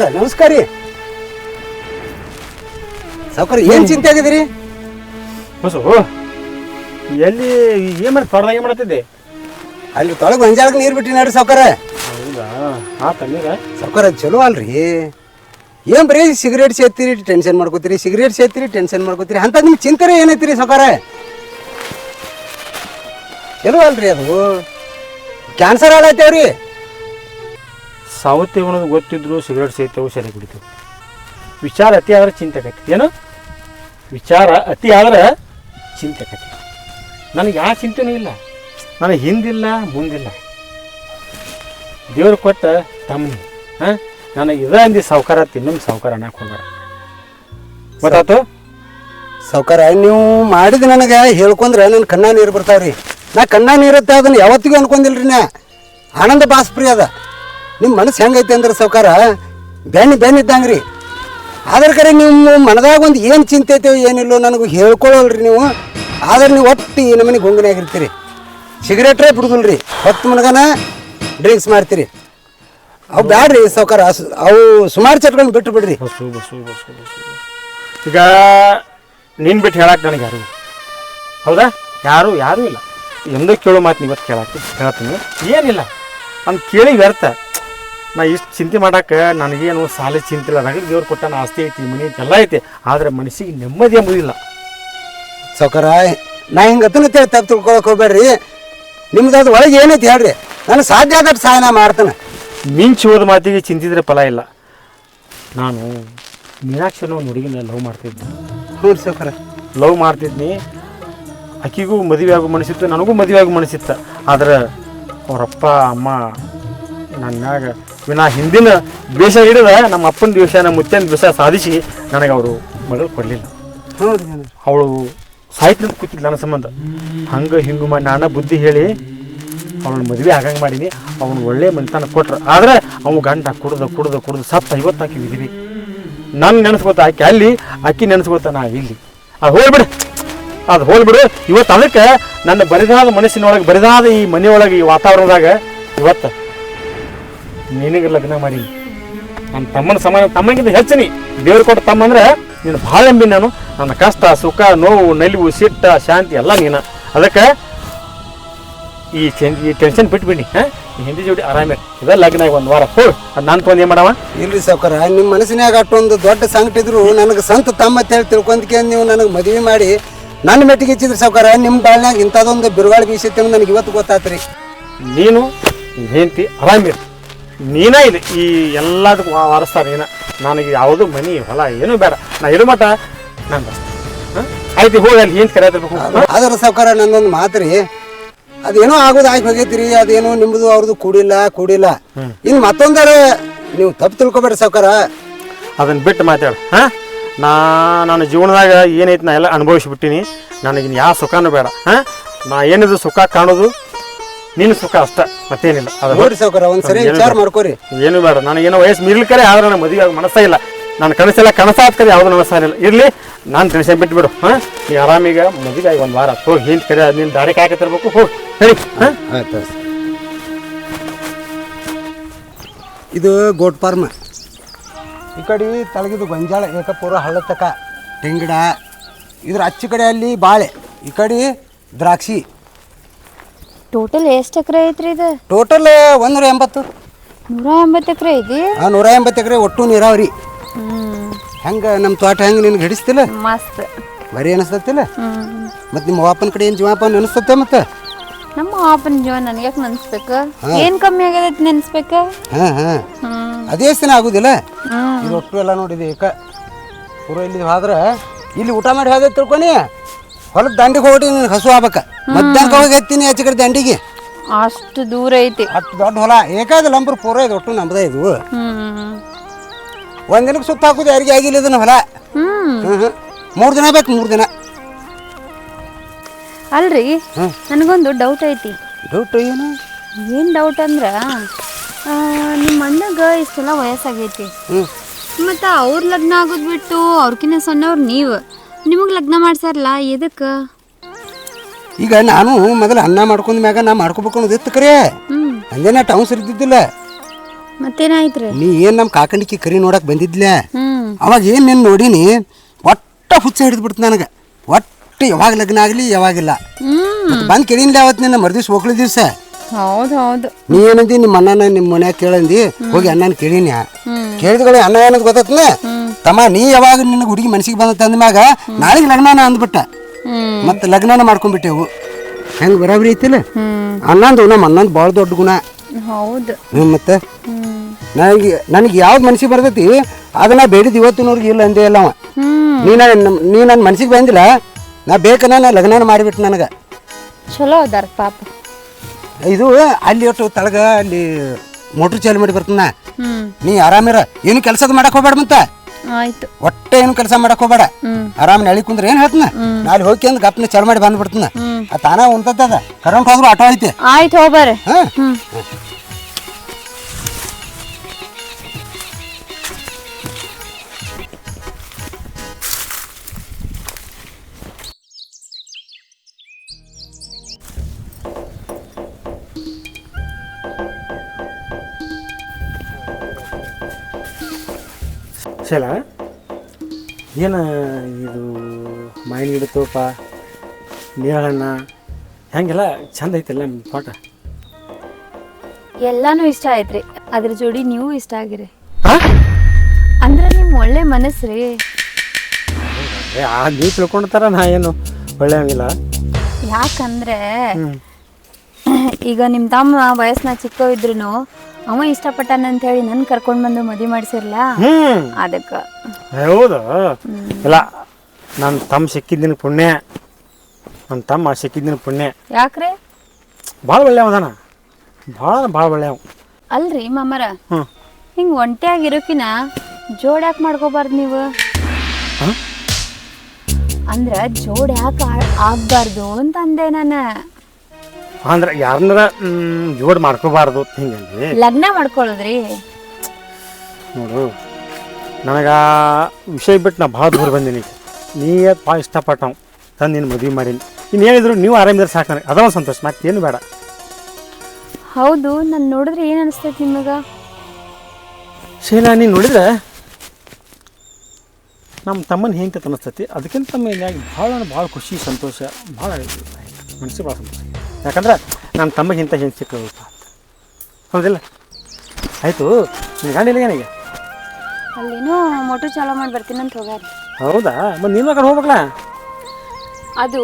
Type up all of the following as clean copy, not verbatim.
ಸಾವುಕಾರ ನಮಸ್ಕಾರ ರೀ. ಸಾವುಕಾರ ಏನು ಚಿಂತೆ ಆಗಿದ್ದೀರಿ? ಬಸ್ಸು ಎಲ್ಲಿ ಏನು ಮಾಡಿ ತೊಡೆದಾಗ ಏನು ಮಾಡ್ತಿದ್ದೆ? ಅಲ್ಲಿ ತೊಳಗೆ ಮಂಜಾಳಕ್ಕೆ ನೀರು ಬಿಟ್ಟು ನೋಡ್ರಿ ಸಾವುಕಾರ. ಹೌದಾ? ತಣ್ಣೀರ ಸಾವುಕಾರ ಚಲೋ ಅಲ್ರಿ. ಏನು ಬರೀ ಸಿಗರೇಟ್ ಸೇರ್ತೀರಿ ಟೆನ್ಷನ್ ಮಾಡ್ಕೋತೀರಿ, ಸಿಗರೇಟ್ ಸೇರ್ತೀರಿ ಟೆನ್ಷನ್ ಮಾಡ್ಕೋತೀರಿ, ಅಂತ ನಿಮ್ಮ ಚಿಂತೆ ಏನೈತಿರಿ ಸಾವುಕಾರ? ಚಲೋ ಅಲ್ರಿ ಅದು. ಕ್ಯಾನ್ಸರ್ ಆಗತ್ತೇವ್ರಿ. ಸಾವತ್ತೇವು ಅನ್ನೋದು ಗೊತ್ತಿದ್ರು ಸಿಗರೇಟ್ ಸೇರ್ತೇವೆ, ಸರಿ ಕುಡಿತೇವೆ. ವಿಚಾರ ಅತಿ ಆದ್ರೆ ಚಿಂತೆ ಆಕೈತಿ. ಏನು ವಿಚಾರ ಅತಿ ಆದ್ರೆ ಚಿಂತೆ ಆಕೈತಿ. ನನಗೆ ಯಾವ ಚಿಂತೆನೂ ಇಲ್ಲ, ನನಗೆ ಹಿಂದಿಲ್ಲ ಮುಂದಿಲ್ಲ. ದೇವ್ರು ಕೊಟ್ಟ ತಮ್ಮ ಹಾಂ ನನಗೆ ಇದ ಅಂದಿ ಸಾವುಕಾರ ಇನ್ನೊಂದು ಸಾವುಕಾರ ಅನ್ನಕ್ಕೆ ಹೋಗ್ಬೇಡ. ಗೊತ್ತಾಯ್ತು ಸಾವುಕಾರ? ನೀವು ಮಾಡಿದ ನನಗೆ ಹೇಳ್ಕೊಂಡ್ರೆ ನನ್ನ ಕಣ್ಣ ನೀರು ಬರ್ತಾವ್ರಿ. ನಾ ಕಣ್ಣ ನೀರುತ್ತೆ ಅದನ್ನು ಯಾವತ್ತಿಗೂ ಅನ್ಕೊಂಡಿಲ್ರಿ. ನಾ ಆನಂದ ಬಾಸ್ಪ್ರಿ ಅದ. ನಿಮ್ಮ ಮನಸ್ಸು ಹೆಂಗೈತೆ ಅಂದ್ರೆ ಸಾವುಕಾರ ಬೆನ್ನಿದ್ದಂಗೆ ರೀ. ಆದ್ರೆ ಕರೆ ನಿಮ್ಮ ಮನದಾಗ ಒಂದು ಏನು ಚಿಂತೆ ಐತೇವೆ ಏನಿಲ್ಲೋ ನನಗೆ ಹೇಳ್ಕೊಳ್ಳಲ್ರಿ ನೀವು. ಆದ್ರೆ ನೀವು ಒಟ್ಟು ಈ ನಮ್ಮನೆ ಗುಂಗನಾಗಿರ್ತೀರಿ. ಸಿಗರೇಟ್ರೇ ಬಿಡುದಿಲ್ರಿ. ಹೊತ್ತು ಮನಗನ ಡ್ರಿಂಕ್ಸ್ ಮಾಡ್ತೀರಿ. ಅವು ಬ್ಯಾಡ್ರಿ ಸಾವುಕಾರ. ಅವು ಸುಮಾರು ಚಟ್ಕೊಂಡು ಬಿಟ್ಟು ಬಿಡ್ರಿ. ಬಸ್ಸು ಬಸ್ಸು ಬಸ್ಸು ಬಸ್ಸು ಈಗ ನೀನು ಬಿಟ್ಟು ಹೇಳಕ್ಕೆ ನನಗೆ ಯಾರು ಹೌದಾ? ಯಾರೂ ಇಲ್ಲ. ಎಂದೋ ಕೇಳೋ ಮಾತು ಇವತ್ತು ಹೇಳ್ತೀನಿ. ಏನಿಲ್ಲ ಅಂತ ಕೇಳಿ ವ್ಯರ್ಥ. ನಾ ಇಷ್ಟು ಚಿಂತೆ ಮಾಡಕ್ಕೆ ನನಗೇನು ಸಾಲ ಚಿಂತೆ ಇಲ್ಲ. ನನಗೆ ದೇವ್ರು ಕೊಟ್ಟಾನ ಆಸ್ತಿ ಐತಿ, ಮನೆ ಐತಿ, ಎಲ್ಲ ಐತಿ. ಆದರೆ ಮನಸ್ಸಿಗೆ ನೆಮ್ಮದಿ ಎಂಬುದಿಲ್ಲ ಸಾವುಕಾರ. ನಾ ಹಿಂಗೆ ಅತನಂತೇಳಿ ತಪ್ಪು ತಿಳ್ಕೊಳಕ್ಕೆ ಹೋಗ್ಬೇಡ್ರಿ. ನಿಮ್ದು ಅದು ಒಳಗೆ ಏನೈತಿ ಹೇಳ್ರಿ. ನಾನು ಸಾಧ್ಯ ಆದಷ್ಟು ಸಹಾಯ ನಾ ಮಾಡ್ತಾನೆ. ಮಿಂಚು ಹೋದ ಮಾತಿಗೆ ಚಿಂತಿದ್ರೆ ಫಲ ಇಲ್ಲ. ನಾನು ಮೀನಾಕ್ಷಿನ ಒಂದು ಹುಡುಗಿನ ಲವ್ ಮಾಡ್ತಿದ್ದೆ. ಹ್ಞೂ ಸಾವುಕಾರ. ಲವ್ ಮಾಡ್ತಿದ್ನಿ. ಆಕಿಗೂ ಮದುವೆ ಆಗೋ ಮನಸ್ಸಿತ್ತು, ನನಗೂ ಮದುವೆ ಆಗೋ ಮನಸ್ಸಿತ್ತು. ಆದ್ರೆ ಅವರಪ್ಪ ಅಮ್ಮ ನನ್ನಾಗ ವಿನಾ ಹಿಂದಿನ ದ್ವೇಷ ಹಿಡಿದ ನಮ್ಮ ಅಪ್ಪನ ದ್ವೇಷ, ನಮ್ಮ ಮುತ್ತನ ದ್ವೇಷ ಸಾಧಿಸಿ ನನಗೆ ಅವರು ಮಗಳು ಕೊಡಲಿಲ್ಲ. ಅವಳು ಸಾಹಿತ್ಯದ ಕೂತಿದ್ಲು ನನ್ನ ಸಂಬಂಧ. ಹಂಗೆ ಹಿಂಗೆ ಮಾಡಿ ನಾನು ಬುದ್ಧಿ ಹೇಳಿ ಅವಳು ಮದುವೆ ಆಗಂಗೆ ಮಾಡೀನಿ. ಅವನು ಒಳ್ಳೆ ಮನೆತನ ಕೊಟ್ರು. ಆದರೆ ಅವನು ಗಂಡ ಕುಡ್ದು ಸತ್ತ 50 ಆಕಿ ವಿಧಿವಿ. ನಾನು ನೆನೆಸ್ಕೊತ ಆಕೆ ಅಲ್ಲಿ, ಆಕಿ ನೆನೆಸ್ಕೊತ ನಾ ಇಲ್ಲಿ. ಅದು ಹೋಲ್ಬಿಡು. ಇವತ್ತು ಅದಕ್ಕೆ ನನ್ನ ಬರಿದಾದ ಮನಸ್ಸಿನೊಳಗೆ, ಬರಿದಾದ ಈ ಮನೆಯೊಳಗೆ, ಈ ವಾತಾವರಣದಾಗ ಇವತ್ತು ನಿನಗೆ ಲಗ್ನ ಮಾಡೀನಿ. ನನ್ನ ತಮ್ಮನ ಸಮಾನ, ತಮ್ಮನಿಗಿಂತ ಹೆಚ್ಚಿನಿ. ದೇವ್ರು ಕೊಟ್ಟ ತಮ್ಮ ಅಂದ್ರೆ ನೀನು ಭಾಳ ಎಂಬಿ. ನಾನು ನನ್ನ ಕಷ್ಟ ಸುಖ ನೋವು ನಲಿವು ಸಿಟ್ಟ ಶಾಂತಿ ಎಲ್ಲ ನೀನು. ಅದಕ್ಕೆ ಈ ಟೆನ್ಷನ್ ಬಿಟ್ಬಿಡಿ. ಹಿಂದಿ ಜೋಡಿ ಆರಾಮೇ ಇದ ಲಗ್ನ 1 ವಾರ ಹೋಗಿ ಅದು ನಾನು ತೊಗೊಂಡು ಏನು ಮಾಡವ? ಇಲ್ರಿ ಸಾವುಕಾರ, ನಿಮ್ಮ ಮನಸ್ಸಿನಾಗ ಅಷ್ಟೊಂದು ದೊಡ್ಡ ಸಂಕಟ ಇದ್ರು ನನಗೆ ಸಂತ ತಮ್ಮ ಅಂತ ಹೇಳಿ ತಿಳ್ಕೊಂಡ್ಕೆ ನೀವು ನನಗೆ ಮದುವೆ ಮಾಡಿ ನನ್ನ ಮೆಟ್ಟಿಗೆ ಹೆಚ್ಚಿದ್ರಿ ಸಾವುಕಾರ. ನಿಮ್ಮ ಬಾಳ್ನಾಗ ಇಂಥದೊಂದು ಬಿರುಗಾಳಿ ಬೀಸೈತೆ ನನಗೆ ಇವತ್ತು ಗೊತ್ತಾತ್ರಿ. ನೀನು ಹೆಂಡತಿ ಆರಾಮಿರಿ. ನೀನೇ ಇಲ್ಲಿ ಈ ಎಲ್ಲದಕ್ಕೂ ವಾರಸ್ತಾರ ನೀನು. ನನಗೆ ಯಾವುದು ಮನಿ ಹೊಲ ಏನೂ ಬೇಡ. ನಾ ಇರೋ ಮಟ ನಾನು ಆಯ್ತು ಹೋಗಿ ಅಲ್ಲಿ ಏನು ಕರೆಯಬೇಕು. ಆದ್ರೆ ಸಾವುಕಾರ ನನ್ನೊಂದು ಮಾತ್ರಿ, ಅದೇನೋ ಆಗೋದು ಆಗಿ ಹೋಗೈತಿರಿ. ಅದೇನೋ ನಿಮ್ಮದು ಅವ್ರದ್ದು ಕೂಡಿಲ್ಲ. ಇನ್ನು ಮತ್ತೊಂದಾರ ನೀವು ತಪ್ಪು ತಿಳ್ಕೊಬೇಡ್ರಿ ಸಾವುಕಾರ. ಅದನ್ನು ಬಿಟ್ಟು ಮಾತಾಡು. ನನ್ನ ಜೀವನದಾಗ ಏನೈತಿ ನಾ ಎಲ್ಲ ಅನುಭವಿಸ್ಬಿಟ್ಟಿನಿ. ನನಗಿನ್ ಯಾವ ಸುಖನೂ ಬೇಡ. ನಾ ಏನಿದ್ರು ಸುಖ ಕಾಣೋದು ನೀನು ಸುಖ ಅಷ್ಟ, ಮತ್ತೇನಿಲ್ಲ. ಅದು ನೋಡಿ ಸಾವುಕಾರ, ಒಂದ್ಸರಿ ವಿಚಾರ ಮಾಡ್ಕೋರಿ. ಏನು ಬೇಡ. ನನಗೇನೋ ವಯಸ್ಸು ಮೀರ್ಲಿಕ್ಕರೆ ಆದ್ರೆ ನನ್ನ ಮದುವೆ ಆಗ ಮನಸ್ಸೇ ಇಲ್ಲ. ನನ್ನ ಕನಸೆಲ್ಲ ಕನಸಾತ್ಕರೆ ಯಾವುದು ಮನಸ್ಸಾರಿಲ್ಲ. ಇರಲಿ, ನಾನು ಟೆನ್ಷನ್ ಬಿಟ್ಬಿಡು. ನೀ ಆರಾಮೀಗ ಮದುವೆ ಆಗಿ 1 ವಾರ ಹೋಗಿ ಹಿಂದೆ ಕರೆ ನೀನು ದಾರಿ ಕಾಯಕತ್ತಿರ್ಬೇಕು. ಹೋಗಿ ಸರಿ. ಆಯ್ತು. ಇದು ಗೋಟ್ ಫಾರ್ಮ್. ಈ ಕಡೆ ತಳಗಿದು ಗೊಂಜಾಳ ಏಕಪೂರ ಹಳ್ಳತಕ ತೆಂಗಿಡ. ಇದ್ರ ಅಚ್ಚ ಕಡೆ ಅಲ್ಲಿ ಬಾಳೆ, ಈ ಕಡೆ ದ್ರಾಕ್ಷಿ. ಟೋಟಲ್ ಎಷ್ಟು ಎಕರೆ ಐತ್ರಿ ಇದು? ಟೋಟಲ್ 180. 180 ಎಕರೆ ಐತಿ? 180 ಎಕರೆ ಒಟ್ಟು ನೀರಾವರಿ. ಹೆಂಗೆ ನಮ್ಮ ತೋಟ ಹೆಂಗೆ ನಿನ್ಗೆ ಹಿಡಿಸ್ತಿಲ್ಲ? ಮಸ್ತ್ ಬರೀ ಅನಿಸ್ತತಿಲ್ಲ? ಮತ್ತು ನಿಮ್ಮ ಅಪ್ಪನ ಕಡೆ ಏನು ಜೀವಪ್ಪ ಅನಿಸ್ತತೆ? ಮತ್ತು ನಮ್ಮ ಅಪ್ಪನ ಜೀವ ನನಗೆ ಯಾಕೆ ನೆನೆಸ್ಬೇಕು? ಏನು ಕಮ್ಮಿ ಆಗದೈತಿ ನೆನೆಸ್ಬೇಕು? ಅದೇ ದಿನ ಆಗುದಿಲ್ಲ. ಇದು ಒಟ್ಟು ಎಲ್ಲ ನೋಡಿದೆ ಏಕ ಪೂರ. ಇಲ್ಲಿ ಹೋದ್ರೆ ಇಲ್ಲಿ ಊಟ ಮಾಡಿ ಹೋದ ತಿಳ್ಕೊನಿ, ಹೊಲದ ದಂಡಿಗೆ ಹೋಗಿ ನಿನಗೆ ಹಸು ಆಗ್ಬೇಕ. ಮಧ್ಯಾಹ್ನಕ್ಕೆ ಹೋಗಿ ಎತ್ತೀನಿ ಆಚೆ ಕಡೆ ದಂಡಿಗೆ. ಅಷ್ಟು ದೂರ ಐತಿ. ಅಷ್ಟು ದೊಡ್ಡ ಹೊಲ ಏಕಾದ ಲಂಬರ್ ಪೂರ ಇದು ಒಟ್ಟು ನಮ್ದೇ. ಇದು ಒಂದಿನಕ್ಕೆ ಸುತ್ತ ಹಾಕುದು ಯಾರಿಗೆ ಆಗಿಲ್ಲ ಇದನ್ನ ಹೊಲ. 3 ದಿನ ಬೇಕು. 3 ದಿನ ಅಲ್ರಿ, ನನಗೊಂದು ಡೌಟ್ ಐತಿ. ಡೌಟ್ ಏನು? ಡೌಟ್ ಅಂದ್ರ ನಿಮ್ಮ ಅಣ್ಣಗ ಇಷ್ಟೆಲ್ಲ ವಯಸ್ಸಾಗೈತಿ, ಮತ್ತು ಅವ್ರ ಲಗ್ನ ಆಗೋದು ಬಿಟ್ಟು ಅವ್ರಕಿನ್ನ ಸಣ್ಣವ್ರು ನಿಮಗೆ ಲಗ್ನ ಮಾಡ್ಸಾರಲ್ಲ, ಎದಕ್ಕೆ? ಈಗ ನಾನು ಮೊದಲು ಅನ್ನ ಮಾಡ್ಕೊಂಡ ಮ್ಯಾಗ ನಾ ಮಾಡ್ಕೋಬೇಕು ಅನ್ನೋದಿತ್ತು. ಕರೆ ಹಂಗೆ ನಾ ಟೌನ್ ಸರಿದ್ದಿದ್ದಿಲ್ಲ. ಮತ್ತೇನಾಯ್ತ್ರಿ? ನೀ ಏನು ನಮ್ಮ ಕಾಕಂಡಿಕಿ ಕರಿ ನೋಡಕ್ಕೆ ಬಂದಿದ್ಲೆ ಹ್ಮ್ ಅವಾಗ ಏನು ನೀನು ನೋಡೀನಿ ಒಟ್ಟ ಹುಚ್ಚ ಹಿಡಿದು ಬಿಡ್ತು ನನಗೆ. ಒಟ್ಟು ಯಾವಾಗ ಲಗ್ನ ಆಗಲಿ ಯಾವಾಗಿಲ್ಲ ಮತ್ತು ಬಂದು ಕೇಳಿನ್ಲಿ ಅವತ್ತು ನಿನ್ನ ಮರು ದಿವ್ಸ ಹೋಗ್ಲಿ ದಿವಸ ಹೌದು ಹೌದು. ನೀ ಏನಂದಿ ನಿಮ್ಮ ಅಣ್ಣನ ನಿಮ್ಮ ಮನ್ಯಾಗ ಕೇಳಂದಿ ಹೋಗಿ ಅಣ್ಣನ ಕೇಳೀನಿ. ಕೇಳಿದ್ಗಳು ಅಣ್ಣ ಏನಂತ ಗೊತ್ತತ್ನ ತಮ್ಮ ನೀ ಯಾವಾಗ ನಿನಗೆ ಹುಡುಗಿ ಮನ್ಸಿಗೆ ಬಂದತ್ತ ಅಂದ್ಮ್ಯಾಗ ನಾಳೆಗೆ ಲಗ್ನಾನ ಅಂದ್ಬಿಟ್ಟ. ಮತ್ತು ಲಗ್ನಾನ ಮಾಡ್ಕೊಂಡ್ಬಿಟ್ಟೆವು. ಹೆಂಗೆ ಬರಾಬರಿ ಐತಿಲ್ಲ ಅನ್ನಂದು ನಮ್ಮ ಅನ್ನಂದು ಭಾಳ ದೊಡ್ಡ ಗುಣ. ಹೌದು. ಮತ್ತೆ ನನಗೆ ಯಾವ್ದು ಮನ್ಸಿಗೆ ಬರ್ತೈತಿ ಅದನ್ನ ಬೇಡಿದ ಇವತ್ತಿನವ್ರಿಗೆ ಇಲ್ಲ ಅಂದೇ ಇಲ್ಲ ಅವ. ನೀ ನನ್ನ ಮನ್ಸಿಗೆ ಬಂದಿಲ್ಲ ನಾ ಬೇಕನ್ನ ನಾ ಲಗ್ನಾನ ಮಾಡಿಬಿಟ್ಟು ನನಗೆ. ಚಲೋ ಅದಾರ ಪಾಪ. ಇದು ಅಲ್ಲಿ ಒಟ್ಟು ತಳಗ ಅಲ್ಲಿ ಮೋಟ್ರ್ ಚಾಲು ಮಾಡಿ ಬರ್ತಾನ. ನೀ ಆರಾಮಿರ ಏನು ಕೆಲಸದ ಮಾಡಕ್ ಹೋಗ್ಬೇಡ ಮತ್ತ. ಆಯ್ತು. ಒಟ್ಟೆ ಏನು ಕೆಲಸ ಮಾಡಕ್ ಹೋಗ್ಬೇಡ. ಆರಾಮ್ ನಳಿ ಕುಂದ್ರೆ ಏನ್ ಹೇಳ್ತನ ನಾಳೆ ಹೋಗಿ ಅಂದ್ ಗಪ್ನ ಚಾಲು ಮಾಡಿ ಬಂದ್ಬಿಡ್ತನ. ಆ ತಾನ ಉಂಟದ ಕರೆಂಟ್ ಹೋದ್ರು ಆಟೋ ಐತೆ. ಆಯ್ತು ಹೋಗ್ಬರ್ರಿ. ಶೈಲ ಏನು ಇದು ಮಾವಿನ ಗಿಡ ತೋಪ ನೀರಹಣ್ಣ ಹೆಂಗೆಲ್ಲ ಚಂದ ಐತಿಲ್ಲ ನಿಮ್ಮ ತೋಟ. ಎಲ್ಲಾನು ಇಷ್ಟ ಆಯ್ತ್ರಿ. ಅದ್ರ ಜೋಡಿ ನೀವು ಇಷ್ಟ ಆಗಿರಿ ಅಂದ್ರೆ ನಿಮ್ ಒಳ್ಳೆ ಮನಸ್ಸ್ರಿ. ನೀವು ತಿಳ್ಕೊಂಡ್ತಾರ ನಾ ಏನು ಒಳ್ಳೆ ಹಂಗಿಲ್ಲ. ಯಾಕಂದ್ರೆ ಈಗ ನಿಮ್ಮ ತಮ್ಮ ವಯಸ್ಸಿನ ಚಿಕ್ಕ ಇದ್ರು ಅವ ಇಷ್ಟಪಟ್ಟಾನ ಅಂತ ಹೇಳಿ ನನ್ ಕರ್ಕೊಂಡ್ ಬಂದು ಮದುವೆ ಮಾಡಿಸಿರ್ಲ ಅದಕ್ಕ. ಹೌದು ಇಲ್ಲ ನನ್ನ ತಮ್ಮ ಸಿಕ್ಕಿದ್ದಿನ ಪುಣ್ಯ. ನನ್ನ ತಮ್ಮ ಸಿಕ್ಕಿದ್ದಿನ ಪುಣ್ಯ. ಯಾಕ್ರೆ? ಭಾಳ ಒಳ್ಳೆಯ ಅದಾನ. ಭಾಳ ಒಳ್ಳೆಯ. ಅಲ್ರಿ ಮಾಮರ ಹಿಂಗ್ ಒಂಟಿಯಾಗಿರೋಕಿನ ಜೋಡ್ ಯಾಕೆ ಮಾಡ್ಕೋಬಾರ್ದು ನೀವು? ಅಂದ್ರ ಜೋಡ್ ಯಾಕೆ ಆಗ್ಬಾರ್ದು ಅಂತ ಅಂದೆ ನಾನು. ಅಂದ್ರೆ ಯಾರನ್ನಾರ ಜೋಡ್ ಮಾಡ್ಕೋಬಾರ್ದು ಹಿಂಗಂದ್ರೆ ಲಗ್ನ ಮಾಡ್ಕೊಳ್ಳೋದ್ರಿ. ನೋಡು ನನಗೆ ವಿಷಯ ಬಿಟ್ಟು ನಾ ಭಾಳ ದೂರ ಬಂದೀನಿ. ನೀ ಭಾಳ ಇಷ್ಟಪಟ್ಟವು ತಂದು ನೀನು ಮದುವೆ ಮಾಡೀನಿ. ಇನ್ನು ಹೇಳಿದ್ರು ನೀವು ಆರಾಮಿದ್ರೆ ಸಾಕು ನನಗೆ. ಅದೊಂದು ಸಂತೋಷ, ಮತ್ತೇನು ಬೇಡ. ಹೌದು, ನಾನು ನೋಡಿದ್ರೆ ಏನು ಅನಿಸ್ತೈತಿ ನಿಮಗೆ? ಶೈಲಾ ನೀನು ನೋಡಿದ್ರೆ ನಮ್ಮ ತಮ್ಮನ ಹೆಂಗೆ ಅನಿಸ್ತೈತಿ. ಅದಕ್ಕಿಂತ ಮೇಲಾಗಿ ಭಾಳ ಖುಷಿ ಸಂತೋಷ ಭಾಳ ಮನಸ್ಸಿಗೆ ಭಾಳ ಸಂತೋಷ. ಯಾಕಂದ್ರೆ ನನ್ನ ತಮ್ಮಗೆ ಇಂಥ ಹೆಂಗೆ ಸಿಕ್ಕಪ್ಪ ಹೌದಿಲ್ಲ. ಆಯಿತು ನೀನು ಗಾಡಿಲ್ಲ ಏನಿಗೆ ಅಲ್ಲೇನೋ ಮೋಟ್ರ್ ಚಾಲೋ ಮಾಡಿ ಬರ್ತೀನಿ ಅಂತ ಹೋಗ್ಯಾರ. ಹೌದಾ? ಮತ್ತು ನೀನು ಕಡೆ ಹೋಗ್ಬೇಕಲ್ಲ. ಅದು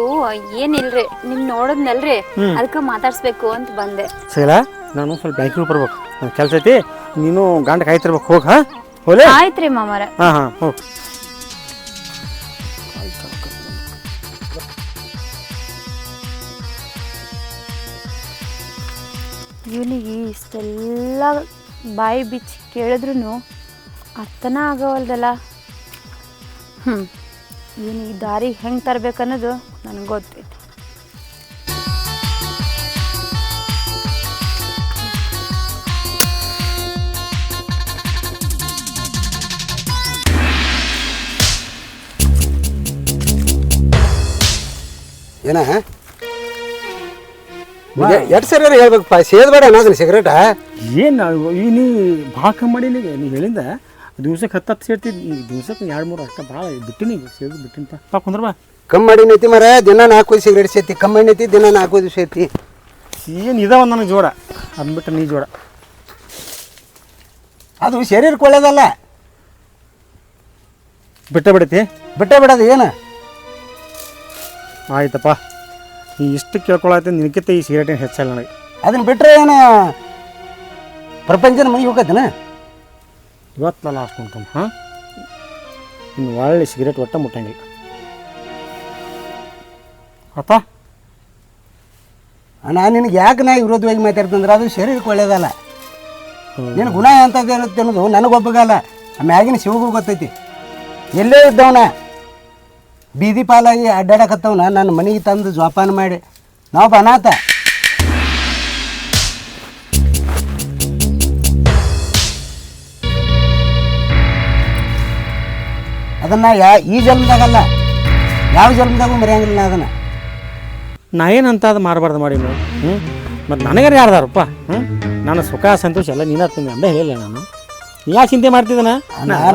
ಏನಿಲ್ರಿ, ನಿಮ್ ನೋಡಿದ್ನಲ್ರಿ ಅದಕ್ಕೆ ಮಾತಾಡ್ಸ್ಬೇಕು ಅಂತ ಬಂದೆ. ಶೈಲಾ ನಾನು ಸ್ವಲ್ಪ ಬ್ಯಾಂಕಿಗೆ ಬರ್ಬೇಕು, ನನ್ನ ಕೆಲಸ ಐತಿ. ನೀನು ಗಂಡ ಕಾಯ್ತಿರ್ಬೇಕು. ಹೋಗಿ. ಹಾಂ ಹೋಲೆ. ಆಯ್ತ್ರಿ ಮಾಮರ. ಹಾಂ ಹೋಗಿ. ಇವನಿಗೆ ಇಷ್ಟೆಲ್ಲ ಬಾಯಿ ಬಿಚ್ಚಿ ಕೇಳಿದ್ರು ಅರ್ಥನ ಆಗವಲ್ದಲ್ಲ. ಇವನಿಗೆ ದಾರಿ ಹೆಂಗೆ ತರಬೇಕನ್ನೋದು ನನಗೆ ಗೊತ್ತೈತಿ. ಏನ ಎಷ್ಟು ಸರಿ ಹೇಳ್ಬೇಕಪ್ಪ, ಸೇದ್ಬೇಡ ಅನ್ನೋದನ್ನ ಸಿಗರೇಟ. ಏನು ನೀ ಭಾಳ ಕಮ್ಮಿ ಮಾಡಿ ನೀವು ಹೇಳಿಂದ ದಿವ್ಸಕ್ಕೆ 10 ಸೇರ್ತಿದ್ದು. ಈ ದಿವ್ಸಕ್ಕೆ 2-3 ಅಷ್ಟ ಭಾಳ ಬಿಟ್ಟಿನಿ. ಸೇದು ಬಿಟ್ಟಿನಪ್ಪ. ಪಾ ಕುಂದ್ರ ಬಾ. ಕಮ್ಮಿ ಮಾಡೀನೈತಿ ಮರ. ದಿನ 4 ಸಿಗರೇಟ್ ಸೇತಿ. ಕಮ್ಮಿ ಮಾಡೀನೈತಿ ದಿನ 4 ಸೇತಿ. ಏನು ಇದಾವ ನನಗೆ ಜೋಡ ಅಂದ್ಬಿಟ್ಟು ನೀ ಜೋಡ. ಅದು ಶರೀರಕ್ಕೆ ಒಳ್ಳೇದಲ್ಲ. ಬಿಟ್ಟೇ ಬಿಡೋದು ಏನು? ಆಯ್ತಪ್ಪ, ನೀ ಇಷ್ಟು ಕೇಳ್ಕೊಳತ್ತೆ. ನಿನಕಿತ್ತ ಈ ಸಿಗರೇಟೇನು ಹೆಚ್ಚಲ್ಲ ನನಗೆ. ಅದನ್ನ ಬಿಟ್ಟರೆ ಏನು ಪ್ರಪಂಚನ ಮೈ ಹೋಗತ್ತನ? ಇವತ್ತು ಲಾಸ್ಟ್ ಮಾಡ್ತಾನೆ. ಹಾಂ ಇನ್ನು ಒಳ್ಳೆ ಸಿಗರೇಟ್ ಒಟ್ಟ ಮುಟ್ಟಂಗಿಲ್ಲ ಅಪ್ಪ. ನಾನು ನಿನಗೆ ಯಾಕೆ ನಾ ವಿರೋಧವಾಗಿ ಮಾತಾಡ್ತಂದ್ರೆ ಅದು ಶರೀರಕ್ಕೆ ಒಳ್ಳೇದಲ್ಲ. ನಿನ್ನ ಗುಣ ಎಂಥದ್ದು ಏನತ್ತೆ ಅನ್ನೋದು ನನಗೊಬ್ಬಗಲ್ಲ, ಮ್ಯಾಗಿನ ಶಿವಗೂ ಗೊತ್ತೈತಿ. ಎಲ್ಲೇ ಇದ್ದವನ ಬೀದಿ ಪಾಲಾಗಿ ಅಡ್ಡಾಡಕತ್ತವನ ನನ್ನ ಮನೆಗೆ ತಂದು ಜೋಪಾನ ಮಾಡಿ ನಾವು ಅನಾಥ. ಅದನ್ನು ಈ ಜನ್ಮದಾಗಲ್ಲ, ಯಾವ ಜನ್ಮದಾಗೂ ಮರೆಯಂಗಿಲ್ಲ ಅದನ್ನು. ನಾ ಏನಂತ ಅದು ಮಾರಬಾರ್ದು ಮಾಡಿ ನೀವು. ಮತ್ತು ನನಗಾರ ಯಾರ್ದಾರಪ್ಪ ನಾನು ಸುಖ ಸಂತೋಷ ಎಲ್ಲ ನೀನು ತಂದೆ ಅಂದ ಹೇಳಿಲ್ಲ ನಾನು ನೀ ಯಾಕೆ ಚಿಂತೆ ಮಾಡ್ತಿದ್ದಾನ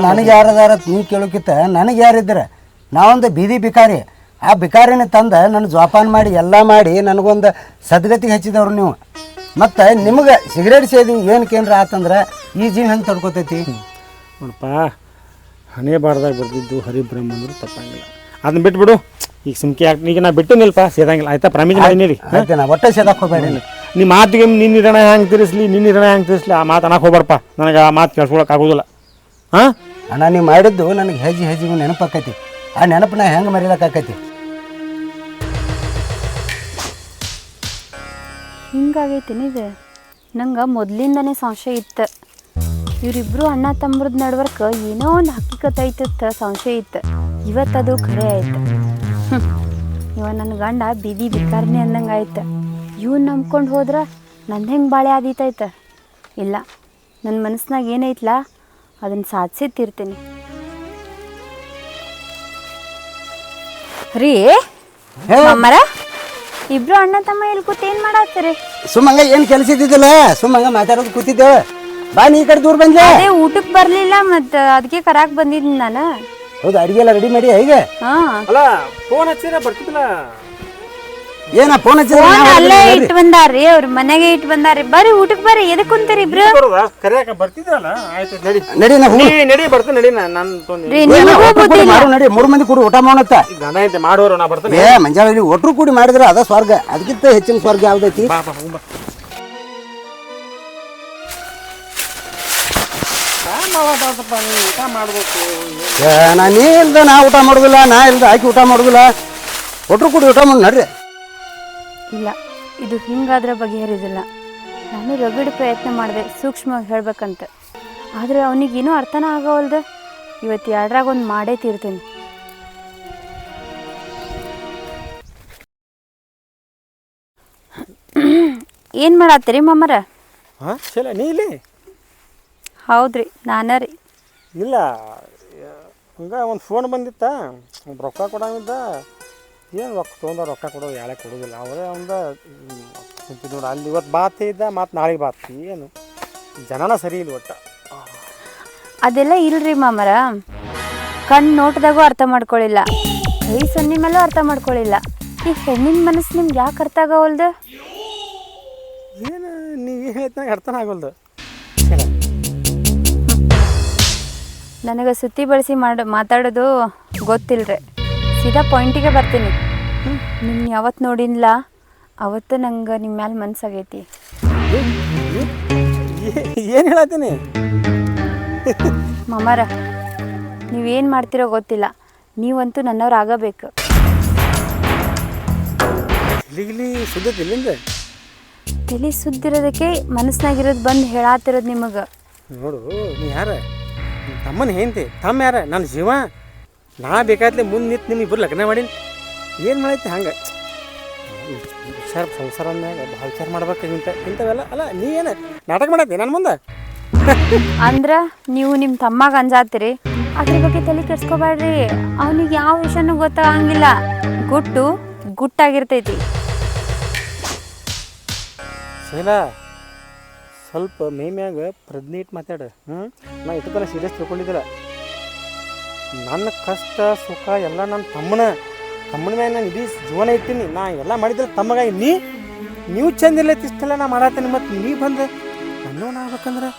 ನನಗೆ ಯಾರದಾರ ನೀವು ಕೇಳೋಕ್ಕಿಂತ ನನಗೆ ಯಾರಿದ್ದಾರೆ ನಾವೊಂದು ಬೀದಿ ಬಿಕಾರಿ ಆ ಬಿಕಾರಿನ ತಂದ ನನ್ನ ಜೋಪಾನ ಮಾಡಿ ಎಲ್ಲ ಮಾಡಿ ನನಗೊಂದು ಸದ್ಗತಿಗೆ ಹಚ್ಚಿದವ್ರು ನೀವು ಮತ್ತು ನಿಮಗೆ ಸಿಗರೇಟ್ ಸೇದಿ ಏನಕ್ಕೇನ್ರ ಆತಂದ್ರೆ ಈ ಜೀವ ಹೆಂಗೆ ತಡ್ಕೊತೈತಿ ನೋಡಪ್ಪ ಹಣೆ ಬಾರ್ದಾಗ ಬರ್ದಿದ್ದು ಹರಿಬ್ರಹ್ಮಂದ್ರು ತಪ್ಪಂಗಿಲ್ಲ ಅದನ್ನ ಬಿಟ್ಬಿಡು ಈಗ ಸುಮ್ಕೆ ಯಾಕೆ ಈಗ ನಾ ಬಿಟ್ಟು ನಿಲ್ಪ ಸೇದಂಗಿಲ್ಲ ಆಯ್ತಾ ಪ್ರಾಮಿಸ್ ಮಾಡಿ ಆಯ್ತು ನಾ ಒಟ್ಟೆ ಸೇದಕ್ಕೆ ಹೋಗಬೇಡ ನಿಮ್ಮ ಮಾತಿಗೆ ನಿನ್ನ ನಿರ್ಣಯ ಹೆಂಗೆ ತಿರ್ಸ್ಲಿ ನಿನ್ನ ನಿರ್ಣಯ ಹೆಂಗೆ ತಿರ್ಸ್ಲಿ ಆ ಮಾತು ಅನ್ನಕ್ಕೆ ಹೋಗ್ಬಾರಪ್ಪ ನನಗೆ ಆ ಮಾತು ಕೇಳಿಸ್ಕೊಳಕ್ಕೆ ಆಗೋದಿಲ್ಲ ಹಾಂ ಅಣ್ಣ ನೀವು ಮಾಡಿದ್ದು ನನಗೆ ಹೆಜ್ಜೆಗೂ ನೆನಪಾಕೈತಿ ಆ ನೆನಪನ್ನ ಹೆಂಗೆ ಮರಿಲಕ್ಕಾಕೈತಿ ಹಿಂಗಾಗೈತೇನು ಇದು ನಂಗೆ ಮೊದಲಿಂದನೇ ಸಂಶಯ ಇತ್ತು ಇವರಿಬ್ಬರು ಅಣ್ಣ ತಮ್ಮರದ ನಡ್ವರ್ಕ ಏನೋ ಒಂದು ಹಕ್ಕಿಕತ್ ಐತಿತ್ತು ಸಂಶಯ ಇತ್ತು ಇವತ್ತದು ಖರೆ ಆಯ್ತು ಇವ ನನ್ನ ಗಂಡ ಬೀದಿ ಬಿಕಾರನೆ ಅಂದಂಗೆ ಆಯ್ತು ಇವನ್ ನಂಬ್ಕೊಂಡು ಹೋದ್ರೆ ನಂದು ಹೆಂಗೆ ಬಾಳೆ ಆದೀತೈತೆ ಇಲ್ಲ ನನ್ನ ಮನಸ್ಸಿನಾಗ ಏನೈತ್ಲ ಅದನ್ನು ಸಾಧಿಸಿರ್ತೀನಿ ರೀ ಅಮ್ಮರ ಇಬ್ರು ಅಣ್ಣ ತಮ್ಮ ಎಲ್ಲಿ ಕೂತ್ ಏನು ಮಾಡಾತ್ತೀರಿ ಸುಮ್ಮಂಗ ಏನು ಕೆಲಸ ಇದ್ದಿದ್ದಿಲ್ಲ ಸುಮ್ಮಂಗ ಮಾತಾಡೋದು ಕೂತಿದ್ದೆ ಬಾ ನೀ ಈ ಕಡೆ ದೂರ ಬಂದೆ ಅದೇ ಊಟಕ್ಕೆ ಬರಲಿಲ್ಲ ಮತ್ತು ಅದಕ್ಕೆ ಕರಾಕ್ ಬಂದಿದ್ದೀನಿ ನಾನು ಹೌದು ಅಡಿಗೆ ಎಲ್ಲ ರೆಡಿ ಮಾಡಿ ಹೇಗೆ ಹಾಂ ಅಲ್ಲ ಫೋನ್ ಹಚ್ಚಿರ ಬರ್ತಿದ್ದಿಲ್ಲ ಏನ ಫೋನ್ ಫೋನ್ ಅಲ್ಲೇ ಇಟ್ಟು ಬಂದಾರ್ರಿ ಅವ್ರ ಮನೆಗೆ ಇಟ್ಟು ಬಂದಾರ್ರಿ ಬರ್ರಿ ಊಟಕ್ಕೆ ಬರ್ರಿ ಎದಕ್ಕೆ ಕುಂತೀರಿ ಇಬ್ರು ಕರೆಯಾಕ ಬರ್ತಿದ್ರಲ್ಲ ಆಯ್ತು ನಡಿ ನಡಿ ನಾ ನೀ ನಡಿ ಬರ್ತೀನಿ ನಡಿ ನಾನು ತೊಂದು ರೀ ನಿಮಗೂ ಬುದ್ಧಿ ಇಲ್ಲ ಮಾಡು ನಡಿ 3 ಮಂದಿ ಕೂಡಿ ಊಟ ಮಾಡೋಣತ್ತ ಗಂಡ ಐತೆ ಮಾಡೋರು ನಾ ಬರ್ತೀನಿ ಏ ಮಂಜಾವಲ್ಲಿ ಒಟ್ರು ಕೂಡಿ ಮಾಡಿದ್ರೆ ಅದ ಸ್ವರ್ಗ ಅದಕ್ಕಿಂತ ಹೆಚ್ಚಿನ ಸ್ವರ್ಗ ಯಾವ್ದೈತಿ ಬಾ ಬಾ ಹೋಗ್ಬಾ ಊಟ ಮಾಡ್ಬೇಕು ನಾ ನೀ ಇಲ್ದ ನಾ ಊಟ ಮಾಡೋದಿಲ್ಲ ನಾ ಇಲ್ದ ಆಕಿ ಊಟ ಮಾಡೋದಿಲ್ಲ ಒಟ್ರು ಕೂಡಿ ಊಟ ಮಾಡಿ ನಡ್ರಿ ಇಲ್ಲ ಇದು ಹಿಂಗಾದ್ರೆ ಬಗೆಹರಿದಿಲ್ಲ ನಾನು ರಗಡ್ ಪ್ರಯತ್ನ ಮಾಡಿದೆ ಸೂಕ್ಷ್ಮವಾಗಿ ಹೇಳ್ಬೇಕಂತ ಆದರೆ ಅವನಿಗೇನೂ ಅರ್ಥನ ಆಗವಲ್ದು ಇವತ್ತು ಎರಡ್ರಾಗ ಒಂದು ಮಾಡೇ ತೀರ್ತೀನಿ ಏನು ಮಾಡತ್ತೀರಿ ಮಮ್ಮರ ಹಾಂ ಚಲ ನೀ ಇಲ್ಲಿ ಹೌದ್ರಿ ನಾನ ರೀ ಇಲ್ಲ ಹಂಗೆ ಒಂದು ಫೋನ್ ಬಂದಿತ್ತ ರೊಕ್ಕ ಕೊಡಂಗಿದ್ದ ಏನು ರೊಕ್ಕ ಕೊಡೋದು ಯಾಳೆ ಕೊಡೋದಿಲ್ಲ ಅವರೇ ಒಂದು ನೋಡಿ ಅಲ್ಲಿ ಇವತ್ತು ಬಾತ್ ಇದ್ದ ಮತ್ತು ನಾಳೆಗೆ ಬಾತ್ ಏನು ಜನನ ಸರಿ ಇಲ್ಲ ಒಟ್ಟು ಅದೆಲ್ಲ ಇಲ್ರಿ ಮಾಮರ ಕಣ್ಣು ನೋಟದಾಗೂ ಅರ್ಥ ಮಾಡ್ಕೊಳ್ಳಿಲ್ಲ ಕೈ ಸನ್ನಿ ಮೇಲೂ ಅರ್ಥ ಮಾಡ್ಕೊಳ್ಳಿಲ್ಲ ಈ ಹೆಣ್ಣಿನ ಮನಸ್ಸು ನಿಮ್ಗೆ ಯಾಕೆ ಅರ್ಥ ಆಗವಲ್ದು ಏನು ನೀವು ಹೇಳ್ತಾಗ ಅರ್ಥನ ಆಗೋಲ್ದು ನನಗೆ ಸುತ್ತಿ ಬಳಸಿ ಮಾತಾಡೋದು ಗೊತ್ತಿಲ್ಲರಿ ಸೀದಾ ಪಾಯಿಂಟಿಗೆ ಬರ್ತೀನಿ ನಿಮ್ನ ಯಾವತ್ತು ನೋಡಿನ್ಲ ಅವತ್ತು ನಂಗೆ ನಿಮ್ಮ ಮ್ಯಾಲೆ ಮನಸ್ಸಾಗೈತಿ ಏನು ಹೇಳತ್ತೀನಿ ಮಾಮಾರ ನೀವೇನು ಮಾಡ್ತಿರೋ ಗೊತ್ತಿಲ್ಲ ನೀವಂತೂ ನನ್ನವ್ರು ಆಗಬೇಕು ಇಲ್ಲಿ ಸುದ್ದಿ ಇಲ್ಲಿಂದ ತಲೆ ಸುದ್ದಿರೋದಕ್ಕೆ ಮನಸ್ಸಿನಾಗಿರೋದು ಬಂದು ಹೇಳಾತಿರೋದು ನಿಮಗೆ ನೋಡು ನೀ ಯಾರ ನಿಮ್ಮ ತಮ್ಮನ ಹೆಂಡತಿ ತಮ್ಮ ಯಾರ ನನ್ನ ಜೀವ ನಾ ಬೇಕಾದ್ಲೆ ಮುಂದೆ ನಿಂತು ನಿಮ್ಗೆ ಇಬ್ಬರು ಲಗ್ನ ಮಾಡೀನಿ ಏನು ಮಾಡೈತಿ ಹಂಗೆ ವಿಚಾರ ಸಂಸಾರ ಅಂದಾಗ ಭಾಳ ವಿಚಾರ ಮಾಡ್ಬೇಕು ಇಂಥವೆಲ್ಲ ಅಲ್ಲ ನೀ ಏನು ನಾಟಕ ಮಾಡತ್ತಿ ನನ್ನ ಮುಂದೆ ಅಂದ್ರೆ ನೀವು ನಿಮ್ಮ ತಮ್ಮಗೆ ಅಂಜಾತಿರಿ ಅದ್ರ ಬಗ್ಗೆ ತಲೆ ಕೆಡ್ಸ್ಕೊಬೇಡ್ರಿ ಅವನಿಗೆ ಯಾವ ವಿಷಯನೂ ಗೊತ್ತಾಗಂಗಿಲ್ಲ ಗುಟ್ಟಾಗಿರ್ತೈತಿ ಶೈಲಾ ಸ್ವಲ್ಪ ಮೈ ಮ್ಯಾಗ ಪ್ರಜ್ಞೆ ಇಟ್ಟು ಮಾತಾಡು ನಾ ಇಟ್ಟು ತನಕ ಸೀರಿಯಸ್ ತಿಳ್ಕೊಂಡಿದ್ದಿಲ್ಲ ನನ್ನ ಕಷ್ಟ ಸುಖ ಎಲ್ಲ ನನ್ನ ತಮ್ಮನ ಮ್ಯಾಗ ನಾನು ಇಡೀ ಜೀವನ ಇಟ್ಟಿನಿ ನಾ ಎಲ್ಲ ಮಾಡಿದ್ರೆ ತಮ್ಮಗಾಗಿ ನೀವು ಚಂದಿಲ್ಲ ಇಷ್ಟೆಲ್ಲ ನಾ ಮಾಡತ್ತೀನಿ ಮತ್ತು ನೀ ಬಂದೆ ನನ್ನವನ್ನ ಆಗ್ಬೇಕಂದ್ರೆ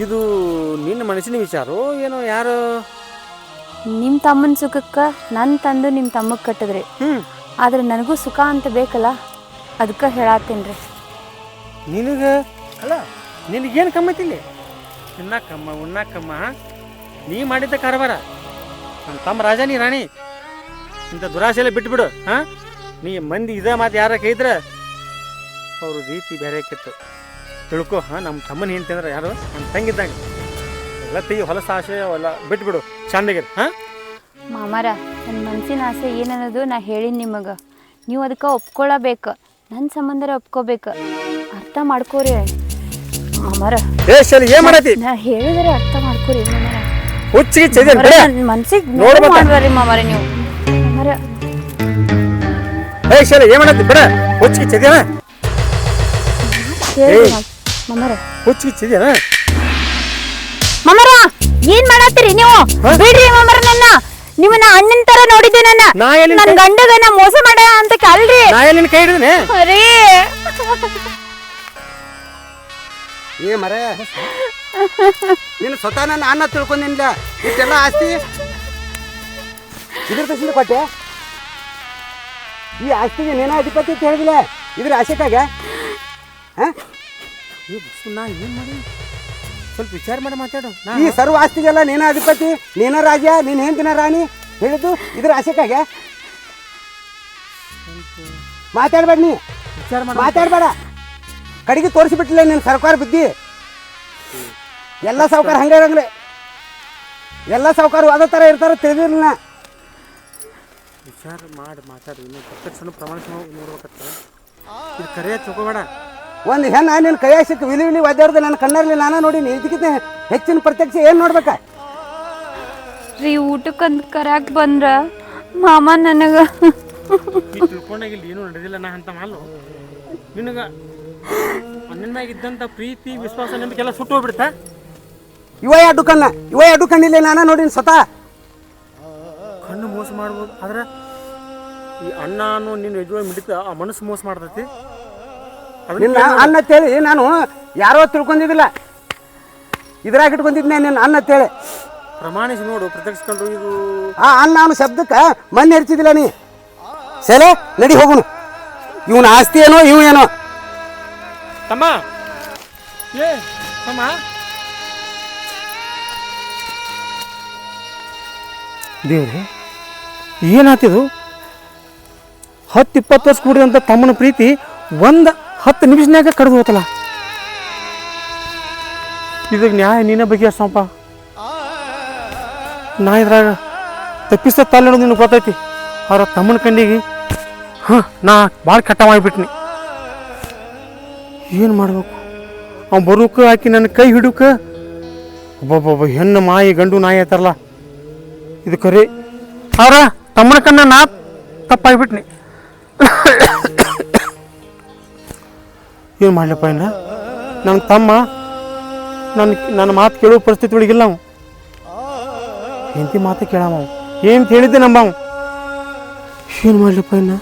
ಇದು ನಿನ್ನ ಮನಸ್ಸಿನ ವಿಚಾರ ಏನೋ ಯಾರು ನಿಮ್ಮ ತಮ್ಮನ ಸುಖಕ್ಕೆ ನನ್ನ ತಂದು ನಿಮ್ಮ ತಮ್ಮಗೆ ಕಟ್ಟಿದ್ರಿ ಆದ್ರೆ ನನಗೂ ಸುಖ ಅಂತ ಬೇಕಲ್ಲ ಅದಕ್ಕೆ ಹೇಳತ್ತೀನಿ ರೀ ನಿನಗೆ ಅಲ್ಲ ನಿನಗೇನು ಕಮ್ಮೈತಿಲ್ಲ ತಿನ್ನಕ್ಕಮ್ಮ ಉಣ್ಣಕ್ಕಮ್ಮ ನೀ ಮಾಡಿದ್ದ ಕಾರವಾರ ನಮ್ಮ ತಮ್ಮ ರಾಜ ನೀ ರಾಣಿ ಇಂಥ ದುರಾಸೆಲ್ಲ ಬಿಟ್ಬಿಡು ಹಾಂ ನೀ ಮಂದಿ ಇದೇ ಮಾತು ಯಾರ ಕೈದ್ರೆ ಅವ್ರ ರೀತಿ ಬೇರೆ ಆಕಿತ್ತು ತಿಳ್ಕೊ ನಮ್ಮ ತಮ್ಮನ ಹೆಂಡ್ತಿ ಅಂದ್ರೆ ಯಾರು ನನ್ನ ತಂಗಿದ್ದಂಗೆ ಎಲ್ಲ ತೆಗಿ ಹೊಲಸ ಆಸೆ ಅವೆಲ್ಲ ಬಿಟ್ಬಿಡು ಚಂದಗಿರಿ ಮಾಮಾರ ನನ್ನ ಮನಸ್ಸಿನ ಆಸೆ ಏನನ್ನೋದು ನಾ ಹೇಳೀನಿ ನಿಮಗೆ ನೀವು ಅದಕ್ಕೆ ಒಪ್ಕೊಳ್ಳಬೇಕು ನನ್ನ ಸಂಬಂಧರ ಒಪ್ಕೋಬೇಕು ಅರ್ಥ ಮಾಡ್ಕೋರಿ ಮಾಮಾರ ಏನು ಮಾಡತ್ತಿ ನಾ ಹೇಳಿದ್ರೆ ಅರ್ಥ ಮಾಡ್ಕೋರಿ ಮಾಮಾರ ಹುಚ್ಚಿಗೆ ಮನ್ಸಿಗೆ ಮಾಡ್ಬಾರ್ರಿ ಮಾಮಾರ ನೀವು ಮಾಮಾರ ಏನು ಮಾಡತ್ತಿ ಬಿಡ ಹುಚ್ಚಿಗೆ ಚದೇನ ಹೇಳ್ರಿ ಮಮ್ಮರ ಹುಚ್ಚಿದೇನ ಮಮ್ಮರ ಏನ್ ಮಾಡತ್ತೀರಿ ನೀವು ಬಿಡ್ರಿ ಮಮ್ಮರ ನನ್ನ ನಿಮ್ಮನ್ನ ಅಣ್ಣನ ತರ ನೋಡಿದ್ದೆ ನನ್ನ ನಾ ಎಲ್ಲಿ ನನ್ ಗಂಡಗ ನಾ ಮೋಸ ಮಾಡ ಅಂತ ಕಲ್ರಿ ನಾ ಎಲ್ಲಿನ ಕೈ ಹಿಡಿದೇನೆ ಅರೇ ಏ ಮರ ನೀನು ಸ್ವತಃ ನನ್ನ ಅನ್ನ ತಿಳ್ಕೊಂಡಿಲ್ಲ ಇಷ್ಟೆಲ್ಲ ಆಸ್ತಿ ಇದ್ರ ತಕ್ಷಣ ಕೊಟ್ಟೆ ಈ ಆಸ್ತಿಗೆ ನೀನ ಅಧಿಪತಿ ಅಂತ ಹೇಳಿದಿಲ್ಲ ಇದ್ರ ಆಶೆಕಾಗ ನಾ ಏನ್ ಮಾಡಿ ಸ್ವಲ್ಪ ವಿಚಾರ ಮಾಡಿ ಮಾತಾಡು ಈ ಸರ್ವ ಆಸ್ತಿಗೆಲ್ಲ ನೀನ ಅಧಿಪತಿ ನೀನ ರಾಜ ನೀನ್ ಹೆಂಡತಿನ ರಾಣಿ ಹೇಳಿದ್ದು ಇದ್ರ ಆಶೆಕಾಗ ಮಾತಾಡ್ಬೇಡ ನೀ ವಿಚಾರ ಮಾಡಿ ಮಾತಾಡ್ಬೇಡ ಕಡೆಗೆ ತೋರಿಸಿಬಿಟ್ಟಿಲ್ಲ ನೀನು ಸರ್ಕಾರ ಬುದ್ಧಿ ಎಲ್ಲ ಸಾವುಕಾರ ಹಂಗೆ ಎಲ್ಲ ಸಾವುಕಾರ ಅದೇ ಥರ ಇರ್ತಾರ ತಿಳಿದಿರಲಿಲ್ಲ ವಿಚಾರ ಮಾಡಿ ಮಾತಾಡು ಇನ್ನು ಪ್ರತ್ಯಕ್ಷ ಪ್ರಮಾಣ ನೋಡ್ಬೇಕತ್ತ ಇದು ಕರೆಯ ತಿಳ್ಕೊಬೇಡ ಒಂದು ಹೆಣ್ಣು ನಿನ್ನ ಕೈಯಾಗ ಸಿಕ್ಕ ವಿಲಿ ವಿಲಿ ಒದ್ದಾಡ್ದು ನನ್ನ ಕಣ್ಣಲ್ಲಿ ನಾನ ನೋಡೀನಿ ಇದಕ್ಕಿಂತ ಹೆಚ್ಚಿನ ಪ್ರತ್ಯಕ್ಷ ಏನು ನೋಡ್ಬೇಕ ರೀ ಊಟಕ್ಕಂತ ಕರ್ಯಾಕ್ ಬಂದ್ರ ಮಾಮ ನನಗ ಈ ತಿಳ್ಕೊಂಡಾಗಿಲ್ಲ ಏನೂ ನಡೆದಿಲ್ಲ ನಾ ಅಂತ ಮಾಲು ನಿನಗ ಅಣ್ಣನಾಗಿದ್ದಂಥ ಪ್ರೀತಿ ವಿಶ್ವಾಸ ನಂಬಿಕೆಲ್ಲ ಸುಟ್ಟು ಹೋಗ್ಬಿಡ್ತಾ ಇವ ಎರಡು ಕಣ್ಣಿಲ್ಲ ನಾನ ನೋಡೀನಿ ಸ್ವತಃ ಕಣ್ಣು ಮೋಸ ಮಾಡ್ಬೋದು ಆದ್ರೆ ಈ ಅಣ್ಣ ಅನ್ನೋ ನಿನ್ನ ಯಜಮಾನ ಮಿಡಿತ ಆ ಮನಸ್ಸು ಮೋಸ ಮಾಡ್ತೈತಿ ನಿನ್ನ ಅನ್ನ ಅಂತೇಳಿ ನಾನು ಯಾರೋ ತಿಳ್ಕೊಂಡಿದ್ದಿಲ್ಲ ಇದ್ರಾಗ ಇಟ್ಕೊಂಡಿದ್ನೆ ನಿನ್ನ ಅನ್ನ ಅಂತೇಳಿ ಪ್ರಮಾಣಿಸಿ ನೋಡು ಪ್ರತ್ಯಕ್ಷ ಕಂಡು ಇದು ಆ ಅನ್ನ ಅವನ ಶಬ್ದಕ್ಕೆ ಮಣ್ಣು ಹೆರ್ಚಿದಿಲ್ಲ ನೀ ಸೆಲೆ ನಡಿ ಹೋಗುನು ಇವನ ಆಸ್ತಿ ಏನೋ ಏನೋ ತಮ್ಮ ಏ ತಮ್ಮ ದೇವ್ರಿ ಏನಾತಿದು 10-20 ವರ್ಷ ಕೂಡಿದಂಥ ತಮ್ಮನ ಪ್ರೀತಿ 10 ನಿಮಿಷನಾಗ ಕಡ್ದು ಹೋತಲ್ಲ ಇದಕ್ಕೆ ನ್ಯಾಯ ನೀನೇ ಬಗೆಹರಿಸಪ್ಪ ನಾ ಇದ್ರಾಗ ತಪ್ಪಿಸ ತಲ್ಲೋದು ನಿನಗೆ ಗೊತ್ತೈತಿ ಅವ್ರ ತಮ್ಮನ ಕಣ್ಣಿಗೆ ನಾ ಭಾಳ ಕೆಟ್ಟ ಮಾಡಿಬಿಟ್ನಿ ಏನು ಮಾಡ್ಬೇಕು ಅವ್ನು ಬರೋಕೆ ಹಾಕಿ ನನ್ನ ಕೈ ಹಿಡೋಕೆ ಒಬ್ಬೊಬ್ಬ ಹೆಣ್ಣು ಮಾಯಿ ಗಂಡು ನಾಯಿ ಐತಾರಲ್ಲ ಇದು ಕರೆ ಅವ್ರ ತಮ್ಮನ ಕಣ್ಣ ನಾ ತಪ್ಪಾಗಿಬಿಟ್ನಿ ಏನು ಮಾಡ್ಲಪ್ಪ ಇನ್ನ ನನ್ನ ತಮ್ಮ ನನ್ನ ಮಾತು ಕೇಳೋ ಪರಿಸ್ಥಿತಿ ಒಳಗಿಲ್ಲ ಅವ ಹೆಂಡತಿ ಮಾತು ಕೇಳವ ಏನು ಹೇಳಿದ್ದೆ ನಂಬ ಏನು ಮಾಡ್ಲಪ್ಪ ಇನ್ನ